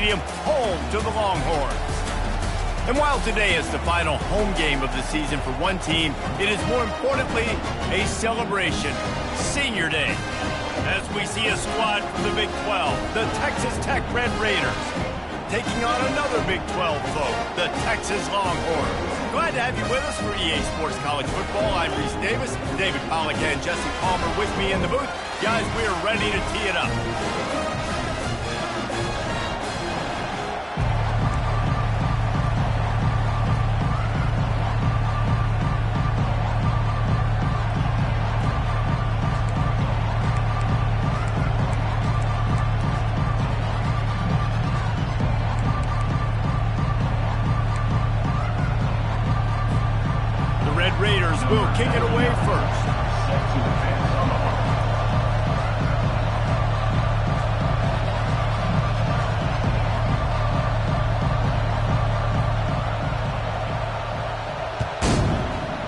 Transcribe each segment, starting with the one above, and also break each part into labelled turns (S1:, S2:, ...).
S1: Stadium, home to the Longhorns. And while today is the final home game of the season for one team, it is more importantly a celebration, Senior Day. As we see a squad from the Big 12, the Texas Tech Red Raiders, taking on another Big 12 foe, the Texas Longhorns. Glad to have you with us for EA Sports College Football. I'm Reese Davis, David Pollack and Jesse Palmer with me in the booth. Guys, we are ready to tee it up. Raiders will kick it away first.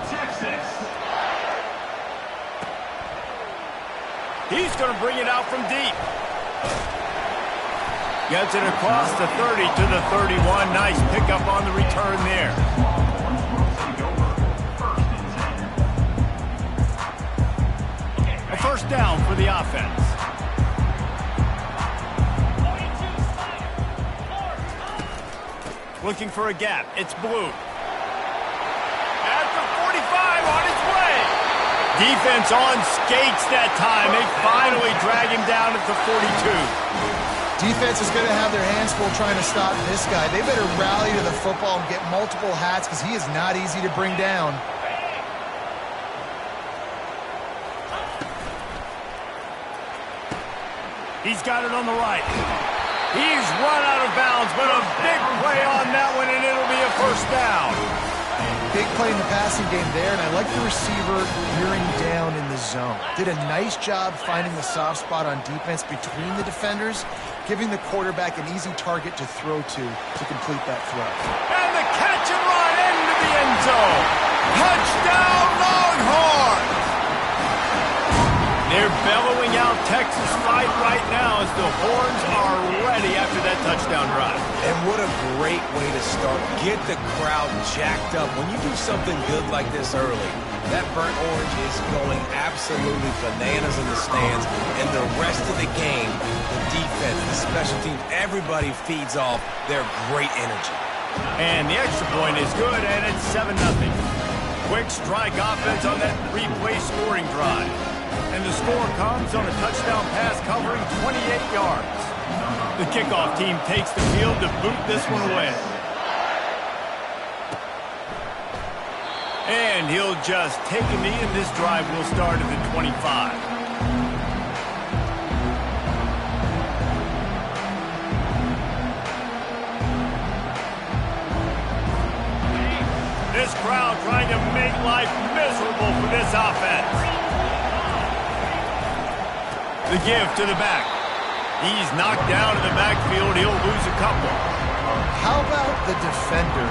S1: Texas. He's going to bring it out from deep. Gets it across the 30 to the 31. Nice pickup on the return there. First down for the offense. Looking for a gap. It's Blue. At the 45 on his way. Defense on skates that time. They finally drag him down at the 42.
S2: Defense is going to have their hands full trying to stop this guy. They better rally to the football and get multiple hats because he is not easy to bring down.
S1: He's got it on the right. He's run out of bounds, but a big play on that one, and it'll be a first down.
S2: Big play in the passing game there, and I like the receiver veering down in the zone. Did a nice job finding the soft spot on defense between the defenders, giving the quarterback an easy target to throw to complete that throw.
S1: And the catch and run into the end zone. Touchdown, Longhorns! They're bellowing out Texas fight right now as the Horns are ready after that touchdown drive.
S3: And what a great way to start. Get the crowd jacked up. When you do something good like this early, that burnt orange is going absolutely bananas in the stands. And the rest of the game, the defense, the special teams, everybody feeds off their great energy.
S1: And the extra point is good, and it's 7-0. Quick strike offense on that three-play scoring drive. And the score comes on a touchdown pass covering 28 yards. The kickoff team takes the field to boot this one away. And he'll just take a knee, and this drive will start at the 25. This crowd trying to make life miserable for this offense. The give to the back. He's knocked down in the backfield. He'll lose a couple.
S2: How about the defender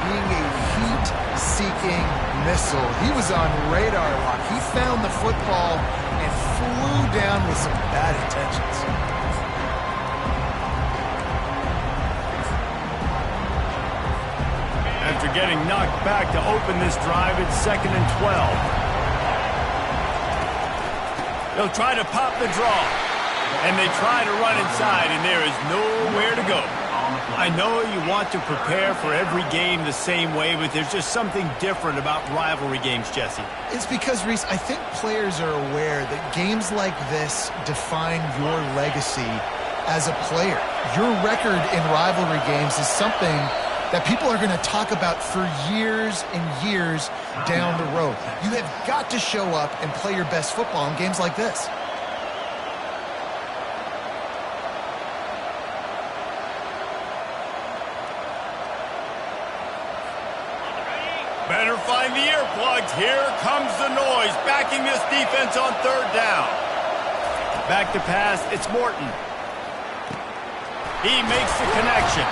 S2: being a heat-seeking missile? He was on radar lock. He found the football and flew down with some bad intentions.
S1: After getting knocked back to open this drive, it's 2nd and 12. They'll try to pop the draw, and they try to run inside, and there is nowhere to go. I know you want to prepare for every game the same way, but there's just something different about rivalry games, Jesse.
S2: It's because, Reese, I think players are aware that games like this define your legacy as a player. Your record in rivalry games is something that people are going to talk about for years and years down the road. You have got to show up and play your best football in games like this.
S1: Better find the earplugs. Here comes the noise, backing this defense on 3rd down. Back to pass, it's Morton. He makes the connection.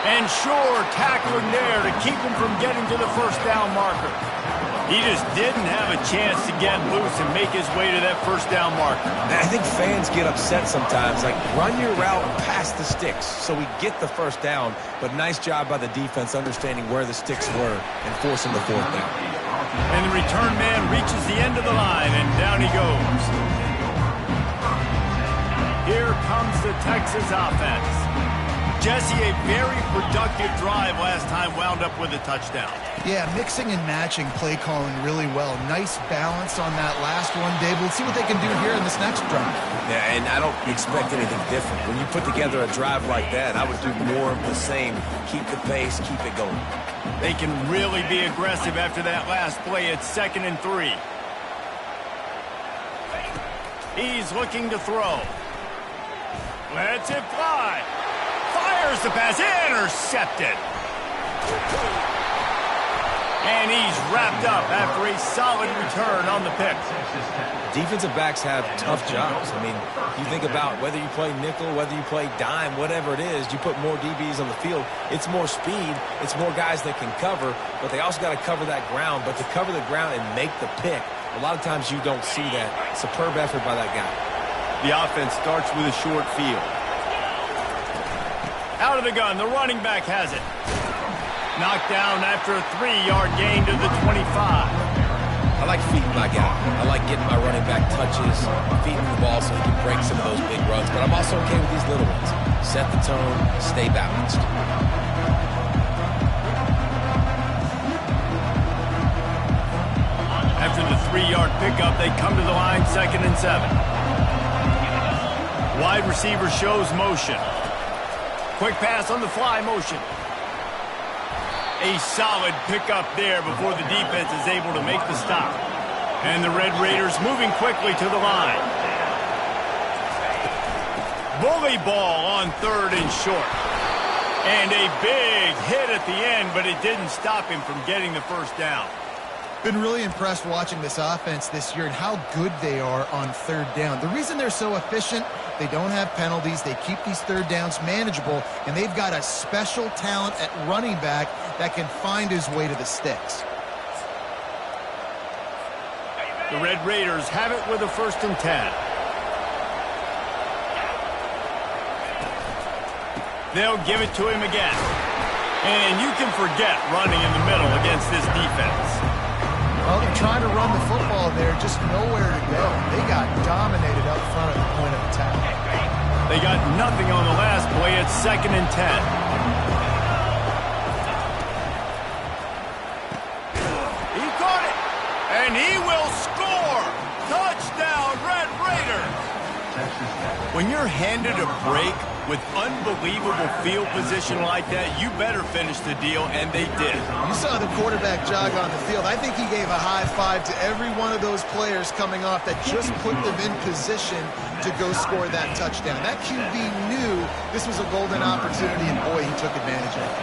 S1: And sure tackling there to keep him from getting to the first down marker. He just didn't have a chance to get loose and make his way to that first down marker.
S3: I think fans get upset sometimes. Like, run your route past the sticks so we get the first down. But nice job by the defense understanding where the sticks were and forcing the fourth down.
S1: And the return man reaches the end of the line, and down he goes. Here comes the Texas offense. Jesse, a very productive drive last time wound up with a touchdown.
S2: Yeah, mixing and matching play calling really well. Nice balance on that last one, Dave. Let's see what they can do here in this next drive.
S3: Yeah, and I don't expect anything different. When you put together a drive like that, I would do more of the same. Keep the pace, keep it going.
S1: They can really be aggressive after that last play. It's 2nd and 3. He's looking to throw. Lets it fly. Fires the pass, intercepted. And he's wrapped up after a solid return on the pick.
S3: Defensive backs have tough jobs. I mean, you think about whether you play nickel, whether you play dime, whatever it is, you put more DBs on the field, it's more speed, it's more guys that can cover, but they also got to cover that ground. But to cover the ground and make the pick, a lot of times you don't see that. Superb effort by that guy.
S1: The offense starts with a short field. Out of the gun, the running back has it. Knocked down after a 3-yard gain to the 25.
S3: I like feeding my guy. I like getting my running back touches, feeding the ball so he can break some of those big runs. But I'm also okay with these little ones. Set the tone, stay balanced.
S1: After the 3-yard pickup, they come to the line, 2nd and 7. Wide receiver shows motion. Quick pass on the fly motion. A solid pickup there before the defense is able to make the stop. And the Red Raiders moving quickly to the line. Bully ball on 3rd and short. And a big hit at the end, but it didn't stop him from getting the first down.
S2: Been really impressed watching this offense this year and how good they are on 3rd down. The reason they're so efficient, they don't have penalties, they keep these 3rd downs manageable, and they've got a special talent at running back that can find his way to the sticks.
S1: The Red Raiders have it with a 1st and 10. They'll give it to him again. And you can forget running in the middle against this defense.
S2: Well, they're trying to run the football there, just nowhere to go. They got dominated up front at the point of attack.
S1: They got nothing on the last play. It's 2nd and 10. He caught it, and he will score. Touchdown, Red Raiders. When you're handed a break with unbelievable field position like that, you better finish the deal, and they did.
S2: You saw the quarterback jog on the field. I think he gave a high five to every one of those players coming off that just put them in position to go score that touchdown. That QB knew this was a golden opportunity, and boy, he took advantage of it.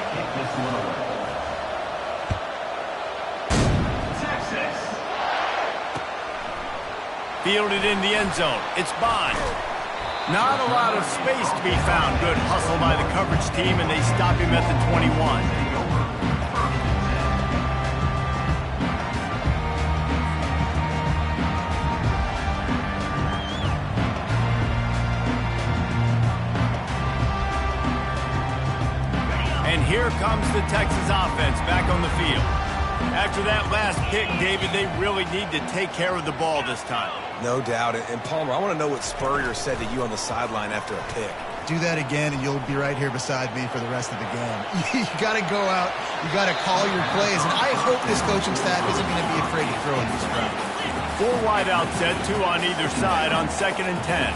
S1: Fielded in the end zone. It's Bond. Not a lot of space to be found. Good hustle by the coverage team, and they stop him at the 21. And here comes the Texas offense back on the field. After that last pick, David, they really need to take care of the ball this time.
S3: No doubt. And Palmer, I want to know what Spurrier said to you on the sideline after a pick.
S2: Do that again, and you'll be right here beside me for the rest of the game. You got to go out. You got to call your plays. And I hope this coaching staff isn't going to be afraid to throw in these routes.
S1: 4 wide out set, 2 on either side on 2nd and 10.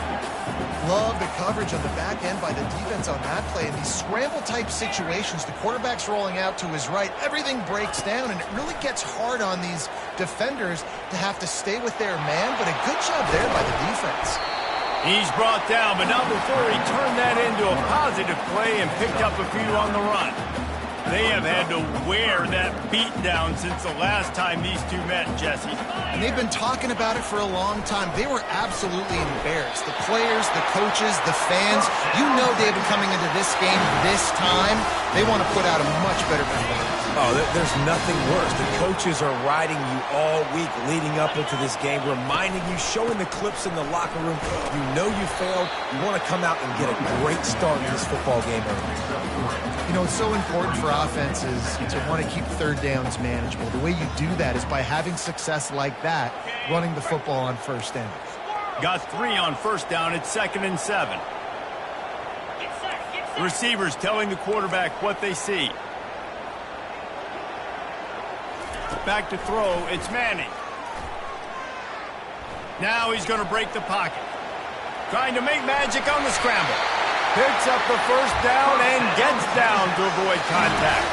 S2: Love the coverage on the back end by the defense on that play. In these scramble-type situations, the quarterback's rolling out to his right. Everything breaks down, and it really gets hard on these defenders to have to stay with their man, but a good job there by the defense.
S1: He's brought down, but not before he turned that into a positive play and picked up a few on the run. They have had to wear that beat down since the last time these two met, Jesse.
S2: And they've been talking about it for a long time. They were absolutely embarrassed. The players, the coaches, the fans, you know David coming into this game this time, they want to put out a much better performance.
S3: Oh, there's nothing worse. The coaches are riding you all week leading up into this game, reminding you, showing the clips in the locker room. You know you failed. You want to come out and get a great start in this football game early.
S2: You know, it's so important for offenses to want to keep third downs manageable. The way you do that is by having success like that, running the football on first down.
S1: Got 3 on first down. It's 2nd and 7. The receivers telling the quarterback what they see. Back to throw. It's Manning. Now he's going to break the pocket. Trying to make magic on the scramble. Picks up the first down and gets down to avoid contact.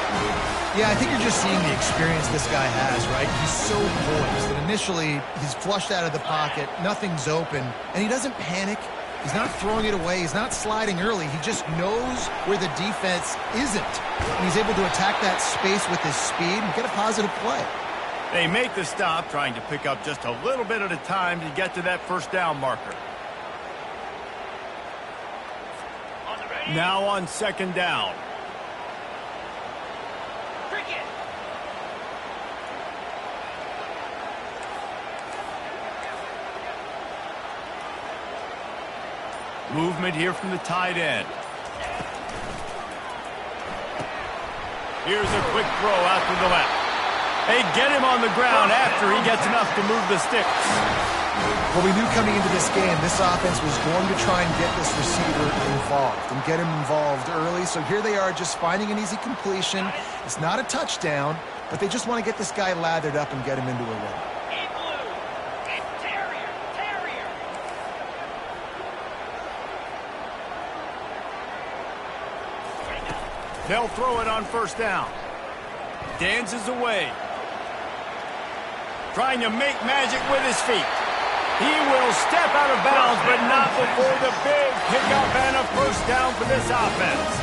S2: Yeah, I think you're just seeing the experience this guy has, right? He's so poised. And initially, he's flushed out of the pocket. Nothing's open. And he doesn't panic. He's not throwing it away. He's not sliding early. He just knows where the defense isn't. And he's able to attack that space with his speed and get a positive play.
S1: They make the stop, trying to pick up just a little bit at a time to get to that first down marker. Now on 2nd down. Movement here from the tight end. Here's a quick throw out to the left. They get him on the ground after he gets enough to move the sticks.
S2: Well, we knew coming into this game, this offense was going to try and get this receiver involved and get him involved early. So here they are just finding an easy completion. It's not a touchdown, but they just want to get this guy lathered up and get him into a run.
S1: They'll throw it on first down. Dances away. Trying to make magic with his feet. He will step out of bounds, but not before the big pickup and a first down for this offense.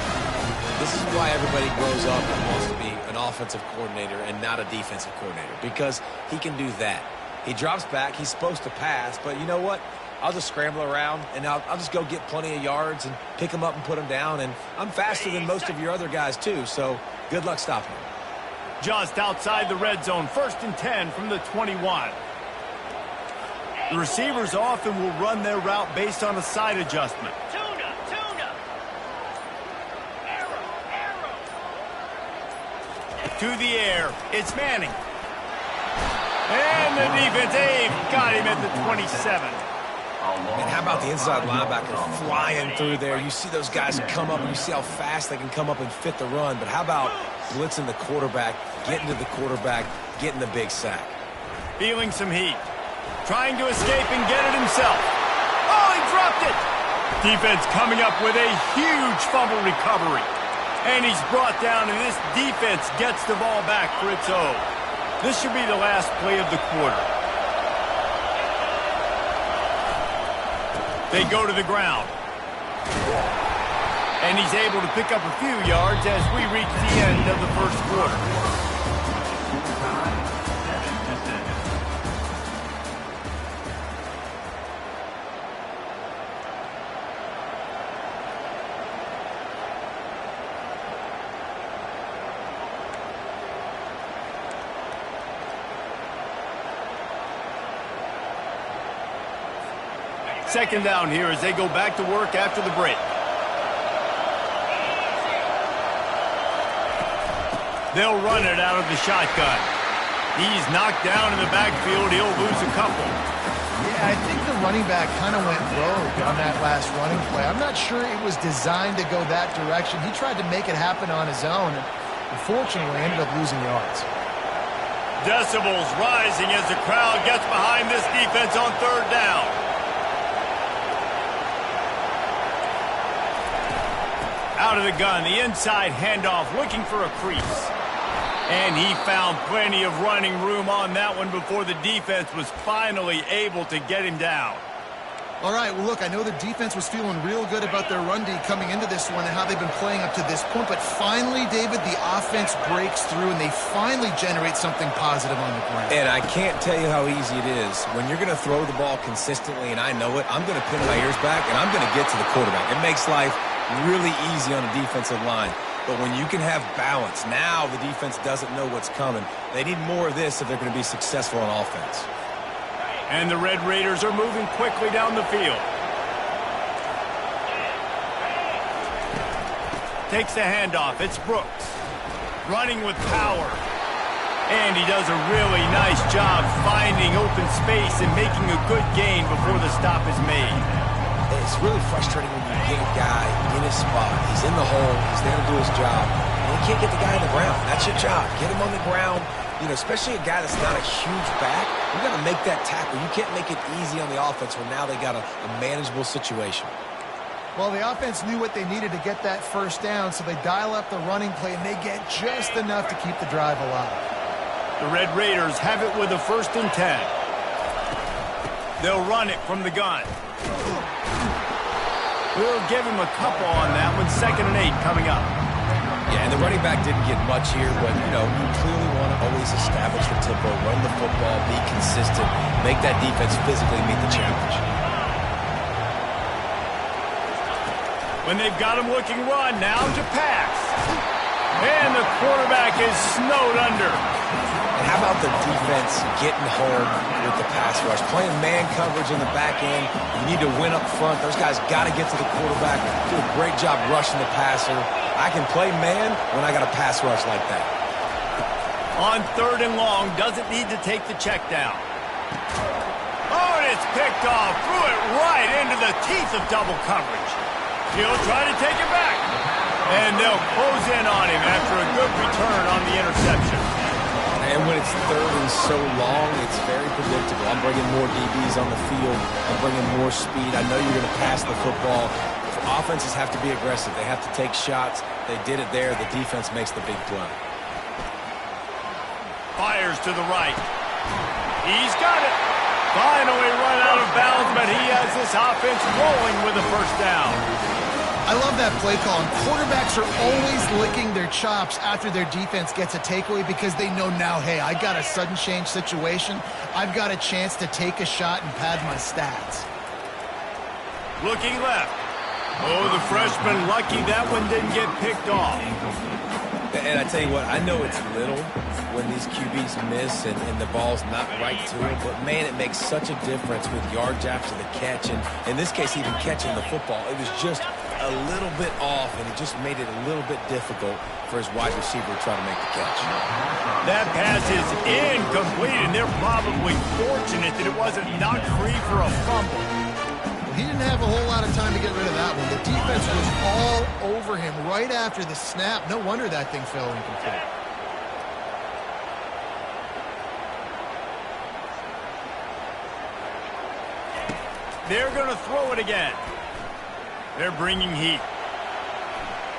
S3: This is why everybody grows up and wants to be an offensive coordinator and not a defensive coordinator, because he can do that. He drops back. He's supposed to pass, but you know what? I'll just scramble around, and I'll just go get plenty of yards and pick them up and put them down, and I'm faster than most of your other guys too, so good luck stopping him.
S1: Just outside the red zone, 1st and 10 from the 21. The receivers often will run their route based on a side adjustment.
S4: Tuna. Arrow.
S1: To the air, it's Manning. And the defense, got him at the 27.
S3: And how about the inside linebacker flying through there? You see those guys come up, and you see how fast they can come up and fit the run. But how about blitzing the quarterback, getting to the quarterback, getting the big sack?
S1: Feeling some heat. Trying to escape and get it himself. Oh, he dropped it! Defense coming up with a huge fumble recovery. And he's brought down, and this defense gets the ball back for its own. This should be the last play of the quarter. They go to the ground. And he's able to pick up a few yards as we reach the end of the first quarter. Second down here as they go back to work after the break. They'll run it out of the shotgun. He's knocked down in the backfield. He'll lose a couple.
S2: Yeah, I think the running back kind of went rogue on that last running play. I'm not sure it was designed to go that direction. He tried to make it happen on his own, and unfortunately ended up losing yards.
S1: Decibels rising as the crowd gets behind this defense on 3rd down. Out of the gun, the inside handoff, looking for a crease. And he found plenty of running room on that one before the defense was finally able to get him down.
S2: All right, well, look, I know the defense was feeling real good about their run D coming into this one and how they've been playing up to this point, but finally, David, the offense breaks through and they finally generate something positive on the ground.
S3: And I can't tell you how easy it is. When you're going to throw the ball consistently, and I know it, I'm going to pin my ears back, and I'm going to get to the quarterback. It makes life really easy on the defensive line. But when you can have balance, now the defense doesn't know what's coming. They need more of this if they're going to be successful on offense.
S1: And the Red Raiders are moving quickly down the field. Takes the handoff. It's Brooks. Running with power. And he does a really nice job finding open space and making a good gain before the stop is made.
S3: It's really frustrating when you get a guy in his spot. He's in the hole. He's there to do his job. And you can't get the guy on the ground. That's your job. Get him on the ground. You know, especially a guy that's not a huge back, you got to make that tackle. You can't make it easy on the offense when now they got a manageable situation.
S2: Well, the offense knew what they needed to get that first down, so they dial up the running play, and they get just enough to keep the drive alive.
S1: The Red Raiders have it with a 1st and 10. They'll run it from the gun. We'll give him a couple on that one. 2nd and 8 coming up.
S3: Yeah, and the running back didn't get much here, but, you know, you clearly want to always establish the tempo, run the football, be consistent, make that defense physically meet the challenge.
S1: When they've got him looking run, now to pass. And the quarterback is snowed under.
S3: And how about the defense getting home with the pass rush? Playing man coverage in the back end. You need to win up front. Those guys got to get to the quarterback. Do a great job rushing the passer. I can play man when I got a pass rush like that.
S1: On 3rd and long, doesn't need to take the check down. Oh, and it's picked off. Threw it right into the teeth of double coverage. He'll try to take it back. And they'll close in on him after a good return on the interception.
S3: And when it's 3rd and so long, it's very predictable. I'm bringing more DBs on the field. I'm bringing more speed. I know you're going to pass the football. Offenses have to be aggressive. They have to take shots. They did it there. The defense makes the big play.
S1: Fires to the right. He's got it. Finally run out of bounds, but he has this offense rolling with a 1st down.
S2: I love that play call. And quarterbacks are always licking their chops after their defense gets a takeaway because they know now, hey, I got a sudden change situation. I've got a chance to take a shot and pad my stats.
S1: Looking left. Oh, the freshman lucky that one didn't get picked off.
S3: And I tell you what, I know it's little when these QBs miss and the ball's not right to them, but man, it makes such a difference with yards after the catch. And in this case, even catching the football, it was just a little bit off, and it just made it a little bit difficult for his wide receiver to try to make the catch.
S1: That pass is incomplete, and they're probably fortunate that it wasn't knocked free for a fumble.
S2: He didn't have a whole lot of time to get rid of that one. The defense was all over him right after the snap. No wonder that thing fell incomplete.
S1: They're going to throw it again. They're bringing heat.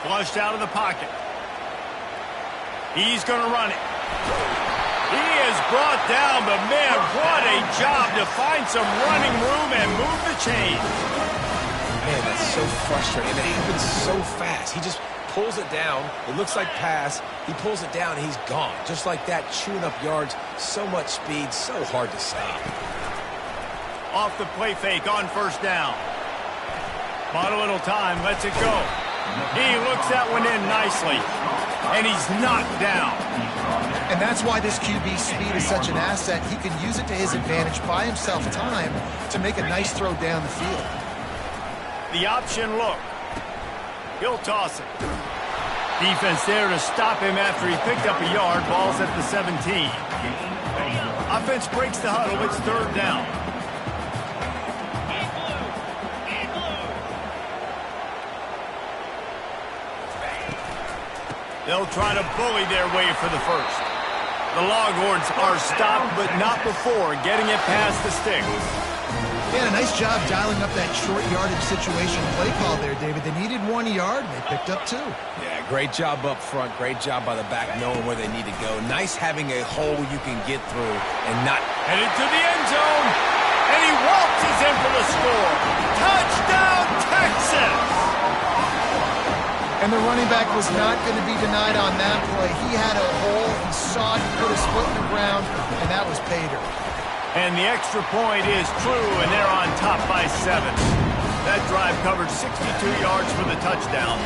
S1: Flushed out of the pocket. He's going to run it. He is brought down, but man, what a job to find some running room and move the chains.
S3: Man, that's so frustrating. And it happens so fast. He just pulls it down. It looks like pass. He pulls it down, and he's gone. Just like that, chewing up yards. So much speed, so hard to stop.
S1: Off the play fake on 1st down. Bought a little time, lets it go. He looks that one in nicely. And he's knocked down.
S2: And that's why this QB's speed is such an asset. He can use it to his advantage, buy himself time to make a nice throw down the field.
S1: The option look. He'll toss it. Defense there to stop him after he picked up a yard. Ball's at the 17. Offense breaks the huddle. It's 3rd down. They'll try to bully their way for the 1st. The Longhorns are stopped, but not before getting it past the sticks.
S2: Yeah, nice job dialing up that short yardage situation play call there, David. They needed 1 yard, and they picked up 2.
S3: Yeah, great job up front. Great job by the back knowing where they need to go. Nice having a hole you can get through and not...
S1: Headed to the end zone, and he walks He's in for the score. Touchdown, Texas!
S2: And the running back was not going to be denied on that play. He had a hole, he saw it, he put his foot in the ground, and that was pay dirt.
S1: And the extra point is true, and they're on top by 7. That drive covered 62 yards for the touchdown,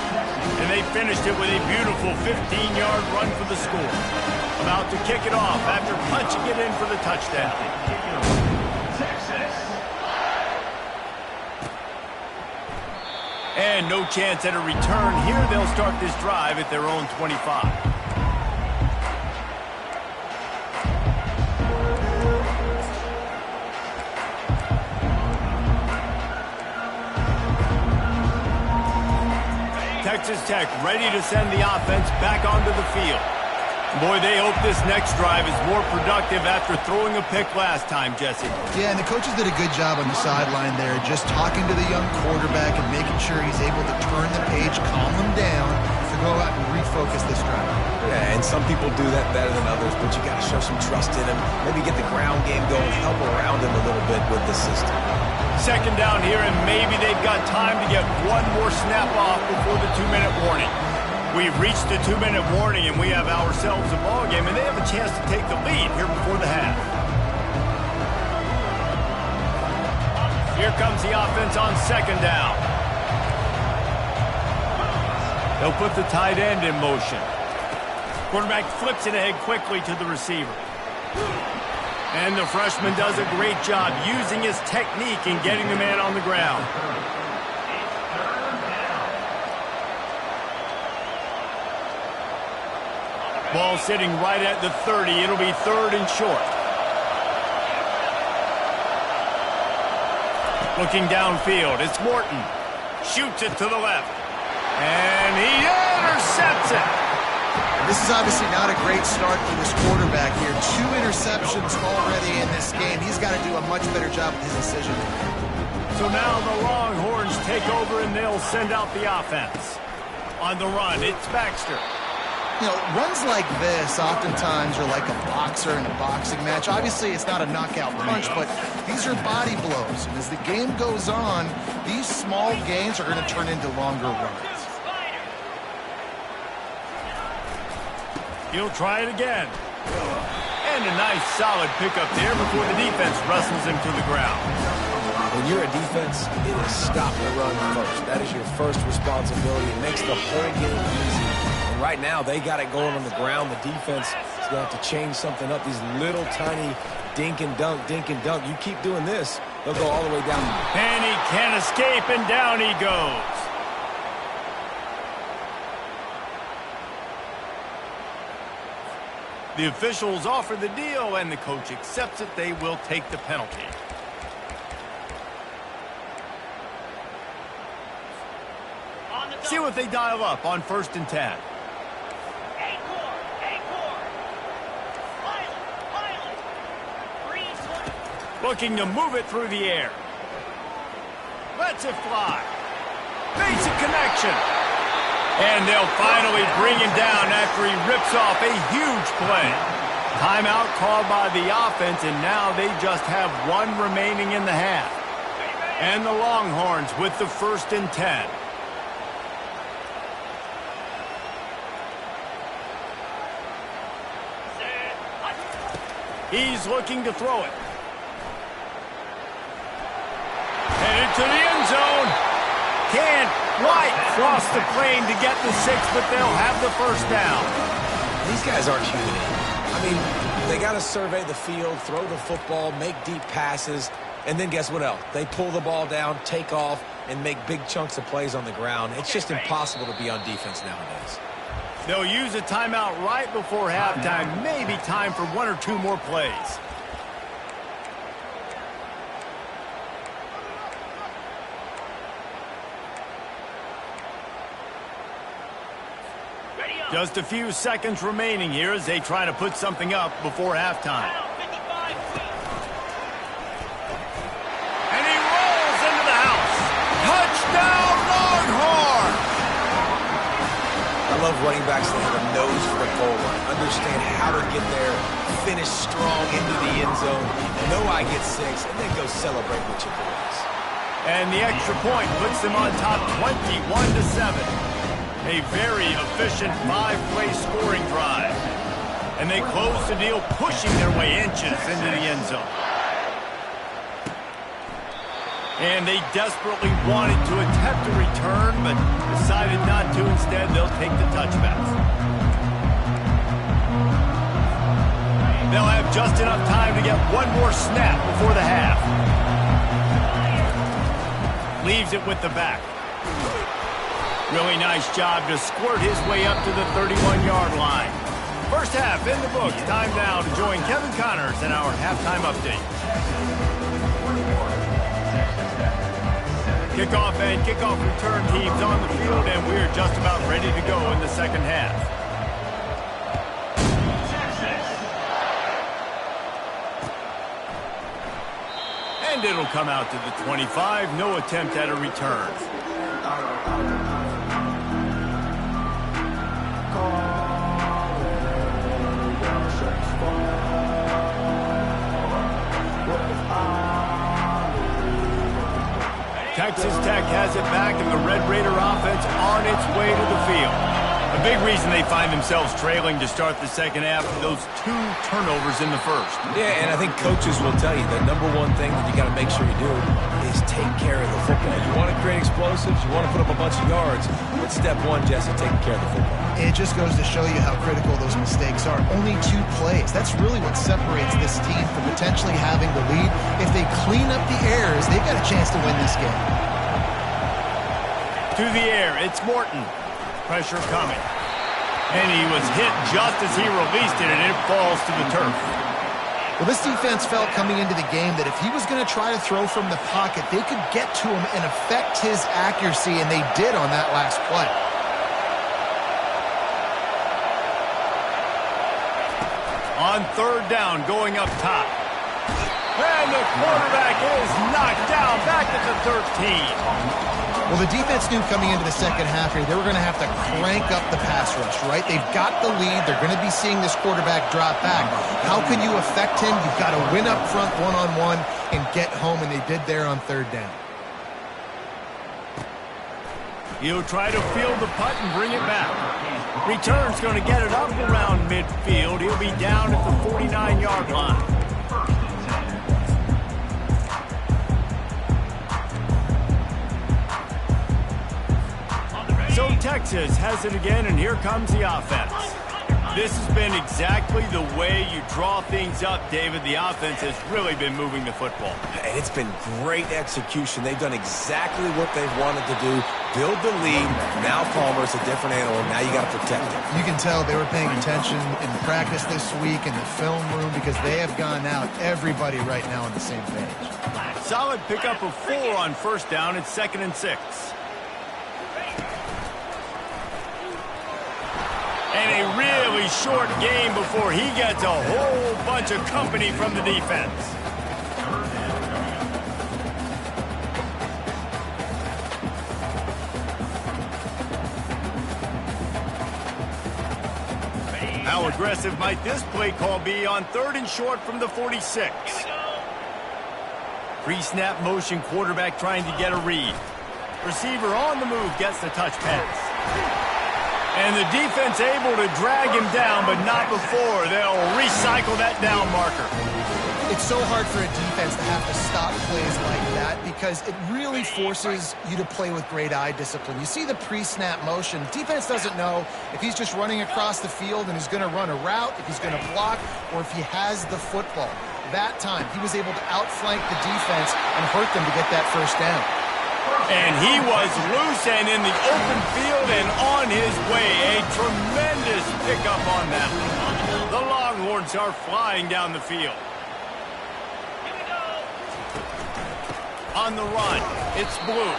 S1: and they finished it with a beautiful 15-yard run for the score. About to kick it off after punching it in for the touchdown. And no chance at a return here. They'll start this drive at their own 25. Texas Tech ready to send the offense back onto the field. Boy, they hope this next drive is more productive after throwing a pick last time, Jesse.
S2: Yeah, and the coaches did a good job on the sideline there, just talking to the young quarterback and making sure he's able to turn the page, calm him down, to go out and refocus this drive.
S3: Yeah, and some people do that better than others, but you got to show some trust in him. Maybe get the ground game going, help around him a little bit with the system.
S1: Second down here, and maybe they've got time to get one more snap off before the 2-minute warning. We've reached the 2-minute warning, and we have ourselves a ball game, and they have a chance to take the lead here before the half. Here comes the offense on second down. They'll put the tight end in motion. Quarterback flips it ahead quickly to the receiver. And the freshman does a great job using his technique and getting the man on the ground. Ball sitting right at the 30. It'll be third and short. Looking downfield, it's Morton. Shoots it to the left. And he intercepts it.
S2: This is obviously not a great start for this quarterback here. 2 interceptions already in this game. He's got to do a much better job with his decision.
S1: So now the Longhorns take over and they'll send out the offense. On the run, it's Baxter.
S2: You know, runs like this oftentimes are like a boxer in a boxing match. Obviously, it's not a knockout punch, but these are body blows. And as the game goes on, these small gains are going to turn into longer runs.
S1: He'll try it again. And a nice solid pickup there before the defense wrestles him to the ground.
S3: When you're a defense, it is stop the run first. That is your first responsibility. It makes the whole game easy. And right now, they got it going on the ground. The defense is going to have to change something up. These little tiny dink and dunk, dink and dunk. You keep doing this, they'll go all the way down.
S1: And he can't escape, and down he goes. The officials offer the deal, and the coach accepts it. They will take the penalty. See what they dial up on 1st and 10. Looking to move it through the air. Lets it fly. Basic connection. And they'll finally bring him down after he rips off a huge play. Timeout called by the offense, and now they just have one remaining in the half. And the Longhorns with the 1st and 10. He's looking to throw it. Headed to the end zone. Can't quite cross the plane to get the 6, but they'll have the 1st down.
S3: These guys aren't human. I mean, they got to survey the field, throw the football, make deep passes, and then guess what else? They pull the ball down, take off, and make big chunks of plays on the ground. It's just impossible to be on defense nowadays.
S1: They'll use a timeout right before halftime. Maybe time for 1 or 2 more plays. Just a few seconds remaining here as they try to put something up before halftime. And he rolls into the house. Touchdown, Longhorn!
S3: I love running backs that have a nose for the goal line, understand how to get there, finish strong into the end zone, know I get 6, and then go celebrate with your boys.
S1: And the extra point puts them on top 21-7. A very efficient 5-play scoring drive. And they close the deal, pushing their way inches into the end zone. And they desperately wanted to attempt a return, but decided not to. Instead, they'll take the touchbacks. They'll have just enough time to get one more snap before the half. Leaves it with the back. Really nice job to squirt his way up to the 31-yard line. First half in the books. Time now to join Kevin Connors in our halftime update. Kickoff and kickoff return teams on the field, and we're just about ready to go in the second half. And it'll come out to the 25. No attempt at a return. Texas Tech has it back, and the Red Raider offense on its way to the field. A big reason they find themselves trailing to start the second half with those 2 turnovers in the first.
S3: Yeah, and I think coaches will tell you the number one thing that you got to make sure you do is take care of the football. You want to create explosives, you want to put up a bunch of yards, but step 1, Jesse, taking care of the football.
S2: It just goes to show you how critical those mistakes are. Only 2 plays. That's really what separates this team from potentially having the lead. If they clean up the errors, they've got a chance to win this game.
S1: To the air, it's Morton. Pressure coming. And he was hit just as he released it, and it falls to the turf.
S2: Well, this defense felt coming into the game that if he was going to try to throw from the pocket, they could get to him and affect his accuracy, and they did on that last play.
S1: On third down, going up top. And the quarterback is knocked down back at the 13.
S2: Well, the defense knew coming into the second half here, they were going to have to crank up the pass rush, right? They've got the lead. They're going to be seeing this quarterback drop back. How can you affect him? You've got to win up front one-on-one and get home, and they did there on third down.
S1: He'll try to field the punt and bring it back. Return's going to get it up around midfield. He'll be down at the 49-yard line. So Texas has it again, and here comes the offense. This has been exactly the way you draw things up, David. The offense has really been moving the football.
S3: And it's been great execution. They've done exactly what they've wanted to do. Build the lead. Now Palmer's a different animal. Now you got to protect him.
S2: You can tell they were paying attention in practice this week in the film room because they have gone out, everybody right now on the same page.
S1: Solid pickup of 4 on first down. It's 2nd and 6. And a really short game before he gets a whole bunch of company from the defense. How aggressive might this play call be on 3rd and short from the 46? Pre-snap motion, quarterback trying to get a read. Receiver on the move, gets the touch pass. And the defense able to drag him down, but not before. They'll recycle that down marker.
S2: It's so hard for a defense to have to stop plays like that because it really forces you to play with great eye discipline. You see the pre-snap motion. Defense doesn't know if he's just running across the field and he's going to run a route, if he's going to block, or if he has the football. That time, he was able to outflank the defense and hurt them to get that first down.
S1: And he was loose and in the open field and on his way. A tremendous pickup on that one. The Longhorns are flying down the field. On the run, it's Blue.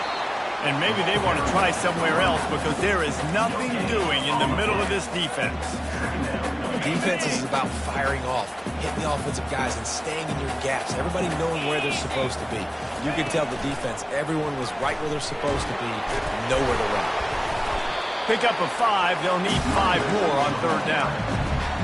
S1: And maybe they want to try somewhere else because there is nothing doing in the middle of this defense.
S3: Defense is about firing off, hitting the offensive guys, and staying in your gaps. Everybody knowing where they're supposed to be. You can tell the defense, everyone was right where they're supposed to be, nowhere to run.
S1: Pick up a 5. They'll need 5 more on 3rd down.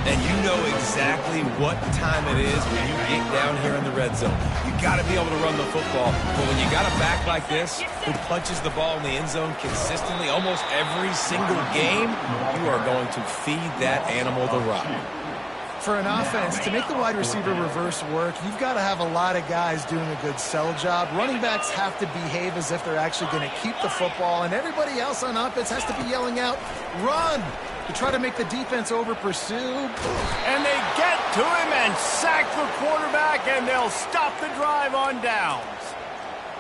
S3: And you know exactly what time it is when you get down here in the red zone. You got to be able to run the football. But when you got a back like this who punches the ball in the end zone consistently almost every single game, you are going to feed that animal the rock.
S2: For an offense, to make the wide receiver reverse work, you've got to have a lot of guys doing a good sell job. Running backs have to behave as if they're actually going to keep the football, and everybody else on offense has to be yelling out, run, to try to make the defense over-pursue.
S1: And they get to him and sack the quarterback, and they'll stop the drive on downs.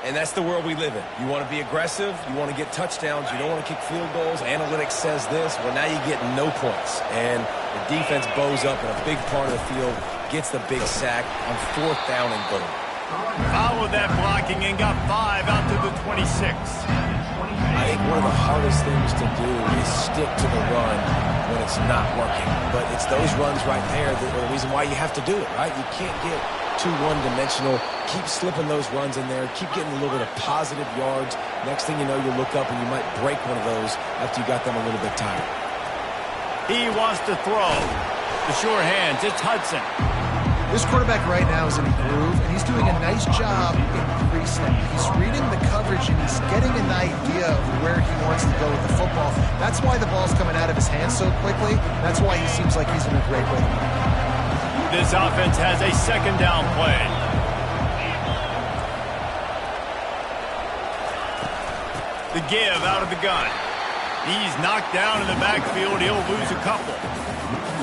S3: And that's the world we live in. You want to be aggressive, you want to get touchdowns, you don't want to kick field goals. Analytics says this. Well, now you get no points. And the defense bows up in a big part of the field, gets the big sack on 4th down and goal.
S1: Followed that blocking and got 5 out to the 26.
S3: I think one of the hardest things to do is stick to the run when it's not working. But it's those runs right there that are the reason why you have to do it, right? You can't get too one-dimensional. Keep slipping those runs in there. Keep getting a little bit of positive yards. Next thing you know, you look up and you might break one of those after you got them a little bit tired.
S1: He wants to throw. The sure hands. It's Hudson.
S2: This quarterback right now is in a groove, and he's doing a nice job in pre-snap. He's reading the coverage, and he's getting an idea of where he wants to go with the football. That's why the ball's coming out of his hands so quickly. That's why he seems like he's in a great rhythm.
S1: This offense has a 2nd down play. The give out of the gun. He's knocked down in the backfield. He'll lose a couple.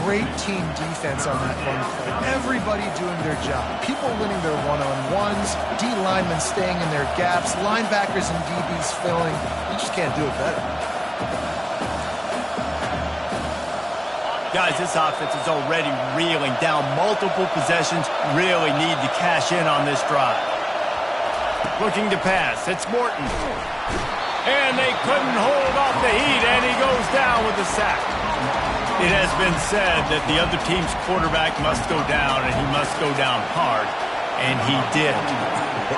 S2: Great team defense on that run play. Everybody doing their job. People winning their one-on-ones. D linemen staying in their gaps. Linebackers and DBs filling. You just can't do it better.
S1: Guys, this offense is already reeling down multiple possessions. Really need to cash in on this drive. Looking to pass. It's Morton. And they couldn't hold off the heat, and he goes down with a sack. It has been said that the other team's quarterback must go down, and he must go down hard, and he did.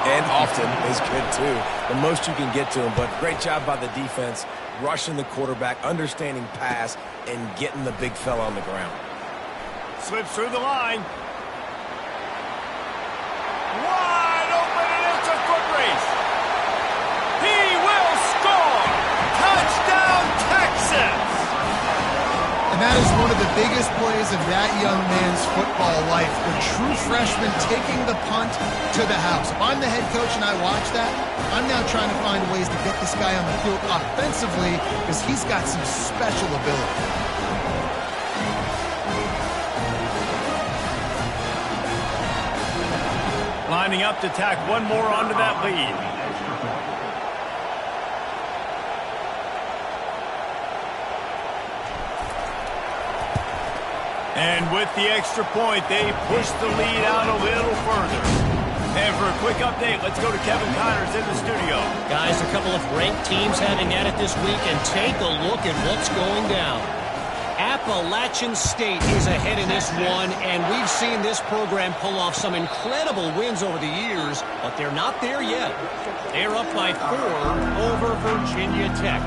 S3: And often is good, too. The most you can get to him, but great job by the defense, rushing the quarterback, understanding pass, and getting the big fella on the ground.
S1: Slips through the line. Wide open, and it's a foot race. He will score! Touchdown, Texas!
S2: And that is one of the biggest plays of that young man's football life. The true freshman taking the punt to the house. If I'm the head coach and I watch that, I'm now trying to find ways to get this guy on the field offensively because he's got some special ability.
S1: Lining up to tack one more onto that lead. And with the extra point, they push the lead out a little further. And for a quick update, let's go to Kevin Connors in the studio.
S5: Guys, a couple of ranked teams having at it this week, and take a look at what's going down. Appalachian State is ahead in this one, and we've seen this program pull off some incredible wins over the years, but they're not there yet. They're up by 4 over Virginia Tech.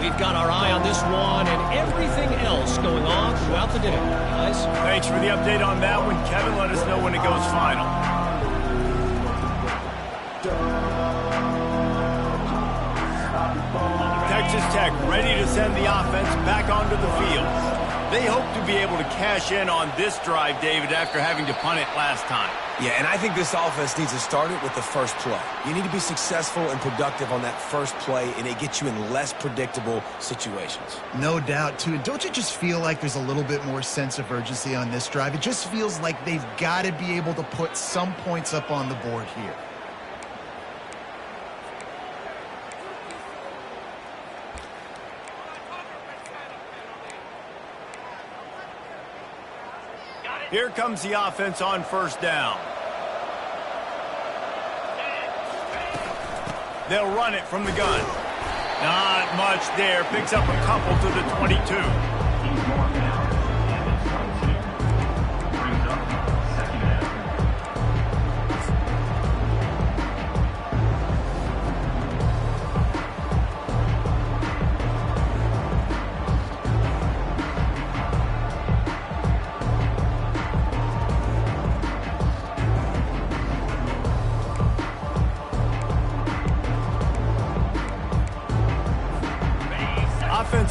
S5: We've got our eye on this one and everything else going on throughout the day, guys.
S1: Thanks for the update on that one, Kevin. Let us know when it goes final. Texas Tech ready to send the offense back onto the field. They hope to be able to cash in on this drive, David, after having to punt it last time.
S3: Yeah, and I think this offense needs to start it with the first play. You need to be successful and productive on that first play, and it gets you in less predictable situations.
S2: No doubt, too. Don't you just feel like there's a little bit more sense of urgency on this drive? It just feels like they've got to be able to put some points up on the board here.
S1: Here comes the offense on first down. They'll run it from the gun. Not much there. Picks up a couple to the 22.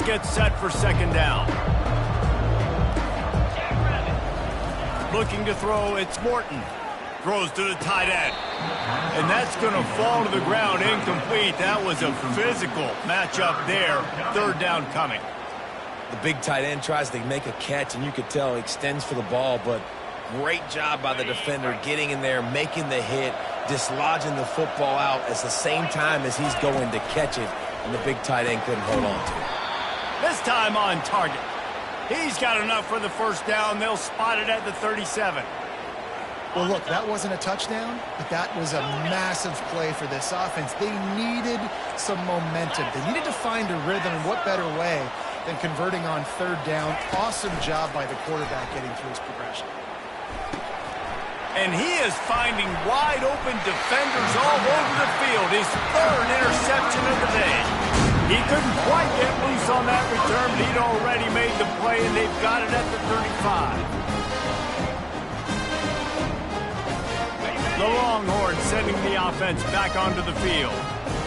S1: gets set for second down. Looking to throw, it's Morton. Throws to the tight end. And that's going to fall to the ground incomplete. That was a physical matchup there. Third down coming.
S3: The big tight end tries to make a catch, and you could tell he extends for the ball, but great job by the defender getting in there, making the hit, dislodging the football out at the same time as he's going to catch it, and the big tight end couldn't hold on to it.
S1: This time on target. He's got enough for the first down. They'll spot it at the 37.
S2: Well, look, that wasn't a touchdown, but that was a massive play for this offense. They needed some momentum. They needed to find a rhythm, and what better way than converting on third down. Awesome job by the quarterback getting through his progression.
S1: And he is finding wide open defenders all over the field. His third interception of the day. He couldn't quite get loose on that return, but he'd already made the play, and they've got it at the 35. The Longhorns sending the offense back onto the field.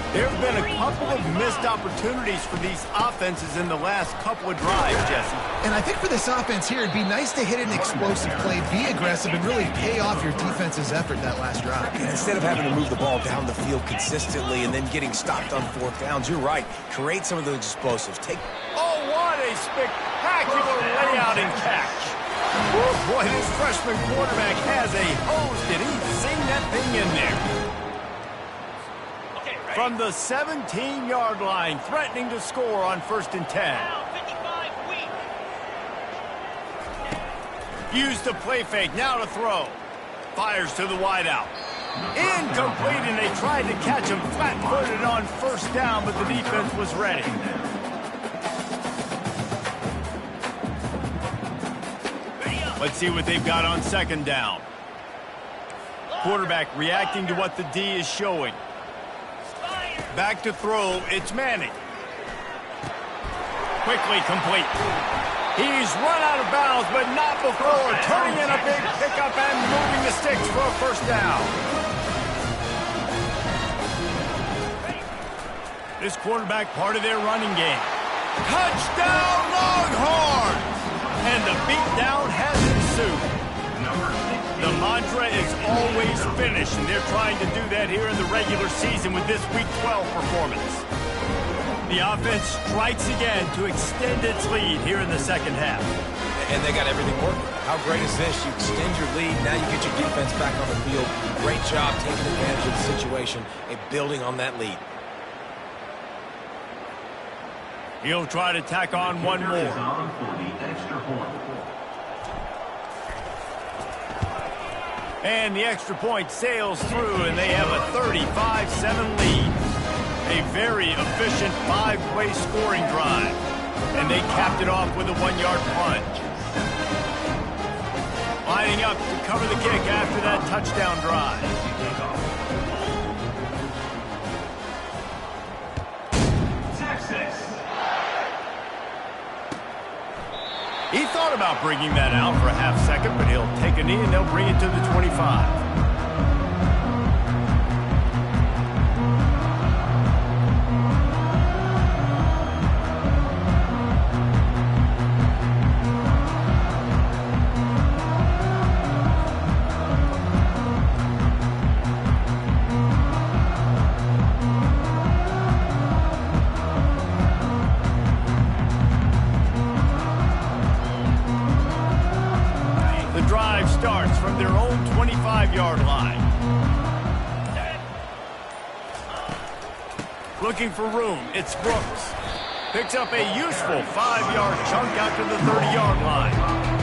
S1: There have been a couple of missed opportunities for these offenses in the last couple of drives, Jesse.
S2: And I think for this offense here, it'd be nice to hit an explosive play, be aggressive, and really pay off your defense's effort that last drive.
S3: And instead of having to move the ball down the field consistently and then getting stopped on fourth downs, you're right. Create some of those explosives.
S1: Oh, what a spectacular layout and catch. Woo, boy, this freshman quarterback has a hose. Did he sing that thing in there? From the 17-yard line, threatening to score on 1st and 10. Used the play fake, now to throw. Fires to the wideout. Incomplete, and they tried to catch him flat-footed on first down, but the defense was ready. Let's see what they've got on second down. Quarterback reacting to what the D is showing. Back to throw, it's Manning. Quickly complete. He's run out of bounds, but not before turning in a big pickup and moving the sticks for a first down. This quarterback part of their running game. Touchdown, Longhorns! And the beatdown has ensued. The mantra is always finish, and they're trying to do that here in the regular season with this Week 12 performance. The offense strikes again to extend its lead here in the second half.
S3: And they got everything working. How great is this? You extend your lead, now you get your defense back on the field. Great job taking advantage of the situation and building on that lead.
S1: He'll try to tack on one more. And the extra point sails through, and they have a 35-7 lead. A very efficient 5-play scoring drive. And they capped it off with a 1-yard plunge. Lining up to cover the kick after that touchdown drive. He thought about bringing that out for a half second, but he'll take a knee and they'll bring it to the 25. Starts from their own 25-yard line. Looking for room, it's Brooks. Picks up a useful 5-yard chunk out to the 30-yard line.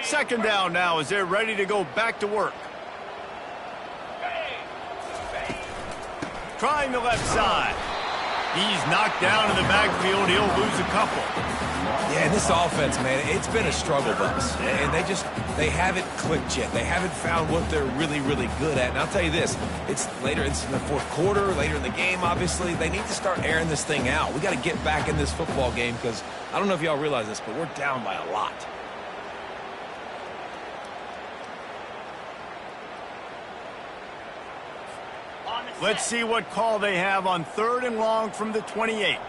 S1: Second down now as they're ready to go back to work. Trying the left side. He's knocked down in the backfield. He'll lose a couple.
S3: Yeah, and this offense, man, it's been a struggle bus. And they haven't clicked yet. They haven't found what they're really, really good at. And I'll tell you this, it's in the fourth quarter, later in the game, obviously. They need to start airing this thing out. We got to get back in this football game because I don't know if y'all realize this, but we're down by a lot.
S1: Let's see what call they have on 3rd and long from the 28.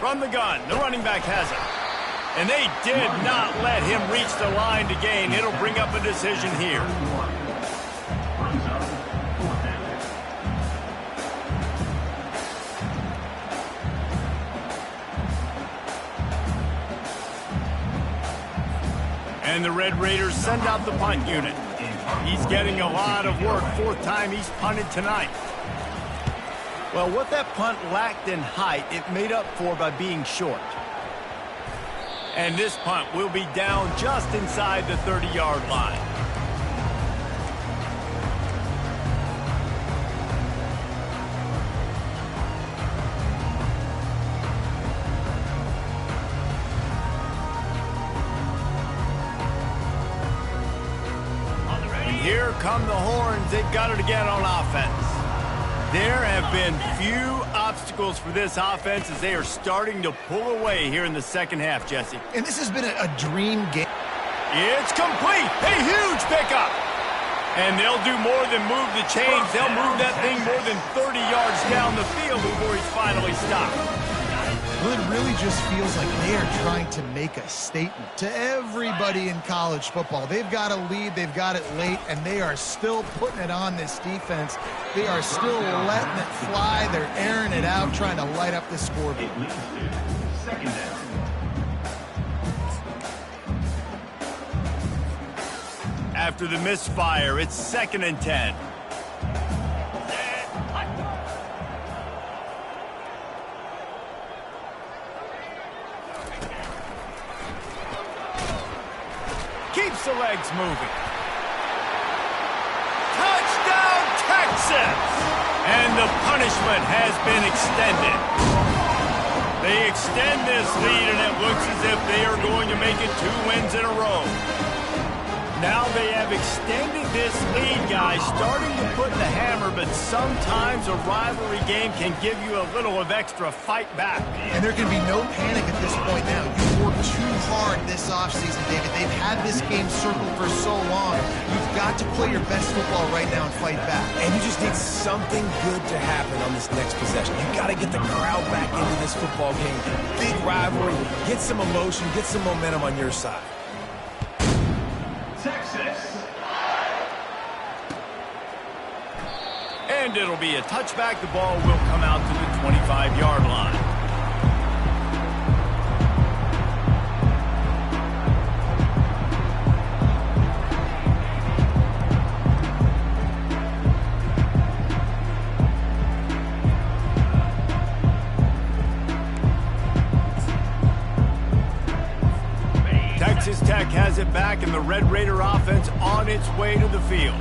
S1: From the gun, the running back has it. And they did not let him reach the line to gain. It'll bring up a decision here. And the Red Raiders send out the punt unit. He's getting a lot of work. 4th time he's punted tonight. Well, what that punt lacked in height, it made up for by being short. And this punt will be down just inside the 30-yard line. And here come the horns. They've got it again on offense. There have been few obstacles for this offense as they are starting to pull away here in the second half, Jesse.
S2: And this has been a dream game.
S1: It's complete. A huge pickup. And they'll do more than move the chains. They'll move that thing more than 30 yards down the field before he's finally stopped.
S2: Well, it really just feels like they are trying to make a statement to everybody in college football. They've got a lead, they've got it late, and they are still putting it on this defense. They are still letting it fly. They're airing it out, trying to light up the scoreboard.
S1: After the misfire, it's 2nd and 10. Keeps the legs moving. Touchdown, Texas! And the punishment has been extended. They extend this lead, and it looks as if they are going to make it 2 wins in a row. Now they have extended this lead, guys, starting to put the hammer, but sometimes a rivalry game can give you a little of extra fight back.
S2: And there can be no panic at this point now. You worked too hard this offseason, David. They've had this game circled for so long. You've got to play your best football right now and fight back.
S3: And you just need something good to happen on this next possession. You got to get the crowd back into this football game. Big rivalry. Get some emotion. Get some momentum on your side.
S1: And it'll be a touchback. The ball will come out to the 25-yard line. Texas Tech has it back, and the Red Raider offense on its way to the field.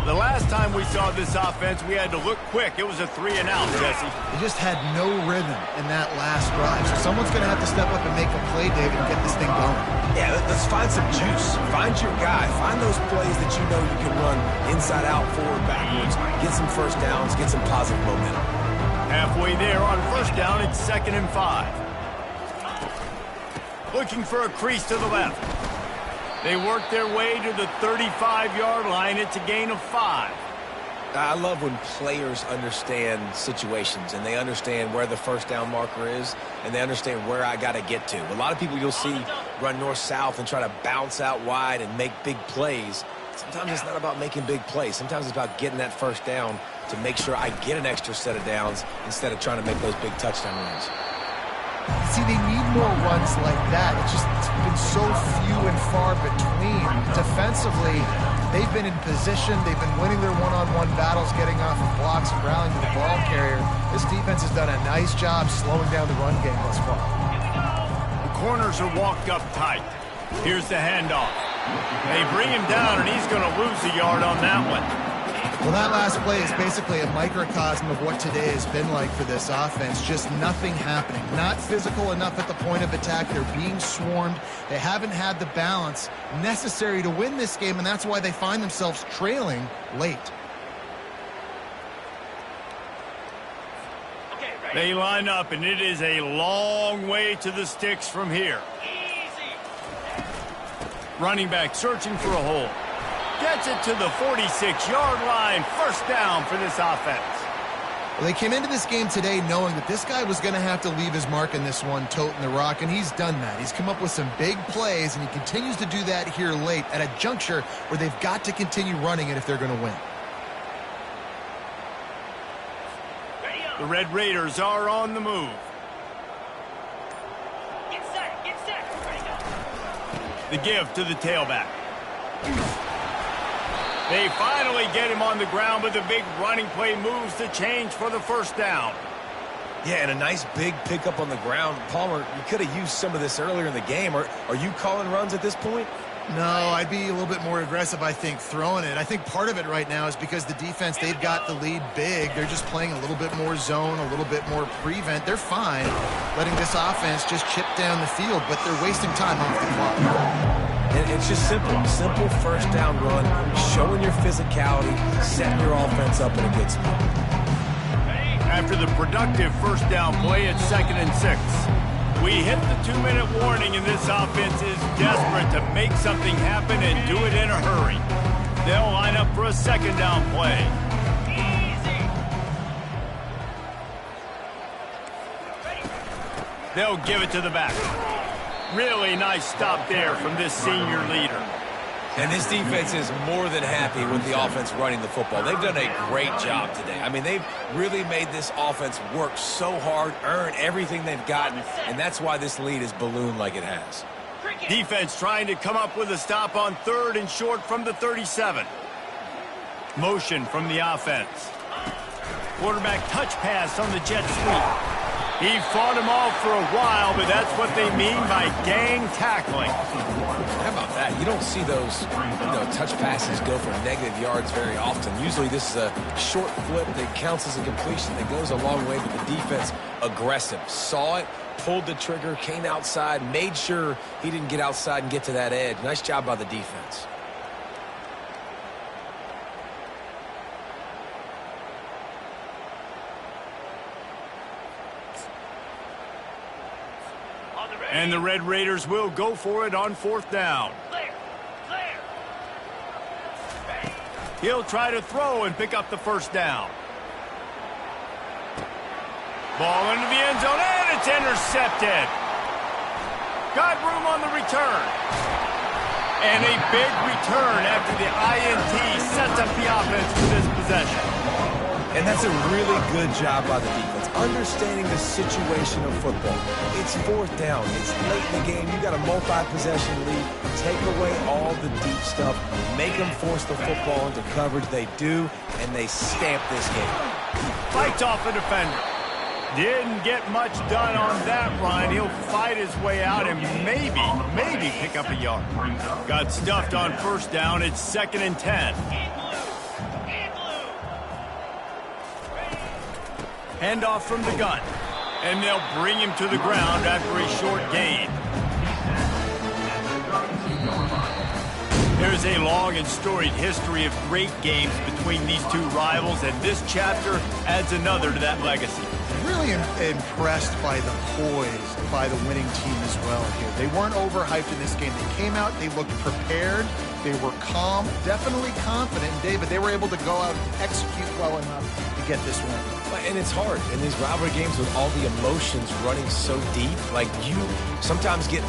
S1: The last time we saw this offense, we had to look quick. It was a 3-and-out, Jesse.
S2: They just had no rhythm in that last drive. So someone's going to have to step up and make a play, David, and get this thing going.
S3: Yeah, let's find some juice. Find your guy. Find those plays that you know you can run inside out, forward, backwards. Get some first downs. Get some positive momentum.
S1: Halfway there on 1st down, it's 2nd and 5. Looking for a crease to the left. They work their way to the 35-yard line. It's a gain of 5.
S3: I love when players understand situations and they understand where the first down marker is and they understand where I got to get to. A lot of people you'll see run north-south and try to bounce out wide and make big plays. Sometimes it's not about making big plays. Sometimes it's about getting that first down to make sure I get an extra set of downs instead of trying to make those big touchdown runs.
S2: See, they need more runs like that. It's been so few and far between. Defensively, they've been in position. They've been winning their one-on-one battles, getting off of blocks and rallying to the ball carrier. This defense has done a nice job slowing down the run game thus far.
S1: The corners are walked up tight. Here's the handoff. They bring him down, and he's going to lose a yard on that one.
S2: Well, that last play is basically a microcosm of what today has been like for this offense. Just nothing happening. Not physical enough at the point of attack. They're being swarmed. They haven't had the balance necessary to win this game, and that's why they find themselves trailing late.
S1: They line up, and it is a long way to the sticks from here. Running back searching for a hole. Gets it to the 46-yard line. First down for this offense.
S2: Well, they came into this game today knowing that this guy was going to have to leave his mark in this one, toting the rock, and he's done that. He's come up with some big plays, and he continues to do that here late at a juncture where they've got to continue running it if they're going to win.
S1: The Red Raiders are on the move.
S4: Get set, get set. Ready, go.
S1: The give to the tailback. They finally get him on the ground, but the big running play moves the change for the first down.
S3: Yeah, and a nice big pickup on the ground. Palmer, you could have used some of this earlier in the game. Are you calling runs at this point?
S2: No, I'd be a little bit more aggressive, I think, throwing it. I think part of it right now is because the defense, they've got the lead big. They're just playing a little bit more zone, a little bit more prevent. They're fine letting this offense just chip down the field, but they're wasting time off the clock.
S3: And it's just simple first down run, showing your physicality, setting your offense up in a good spot.
S1: After the productive first down play, it's 2nd and 6. We hit the 2-minute warning, and this offense is desperate to make something happen and do it in a hurry. They'll line up for a 2nd down play. They'll give it to the back. Really nice stop there from this senior leader.
S3: And this defense is more than happy with the offense running the football. They've done a great job today. I mean, they've really made this offense work so hard, earn everything they've gotten, and that's why this lead is ballooned like it has.
S1: Defense trying to come up with a stop on 3rd and short from the 37. Motion from the offense. Quarterback touch pass on the jet sweep. He fought him off for a while, but that's what they mean by gang tackling.
S3: How about that? You don't see those, touch passes go for negative yards very often. Usually this is a short flip that counts as a completion that goes a long way, but the defense aggressive. Saw it, pulled the trigger, came outside, made sure he didn't get outside and get to that edge. Nice job by the defense.
S1: And the Red Raiders will go for it on 4th down. He'll try to throw and pick up the first down. Ball into the end zone, and it's intercepted. Got room on the return. And a big return after the INT sets up the offense for this possession.
S3: And that's a really good job by the defense, understanding the situation of football. It's 4th down. It's late in the game. You got a multi-possession lead. Take away all the deep stuff. Make them force the football into coverage. They do, and they stamp this game.
S1: Fights off a defender. Didn't get much done on that run. He'll fight his way out and maybe pick up a yard. Got stuffed on 1st down. It's 2nd and 10. Handoff from the gun. And they'll bring him to the ground after a short gain. There's a long and storied history of great games between these two rivals, and this chapter adds another to that legacy.
S2: Really impressed by the poise by the winning team as well here. They weren't overhyped in this game. They came out, they looked prepared, they were calm, definitely confident. And David, they were able to go out and execute well enough to get this win.
S3: And it's hard in these rivalry games with all the emotions running so deep. Like, you sometimes get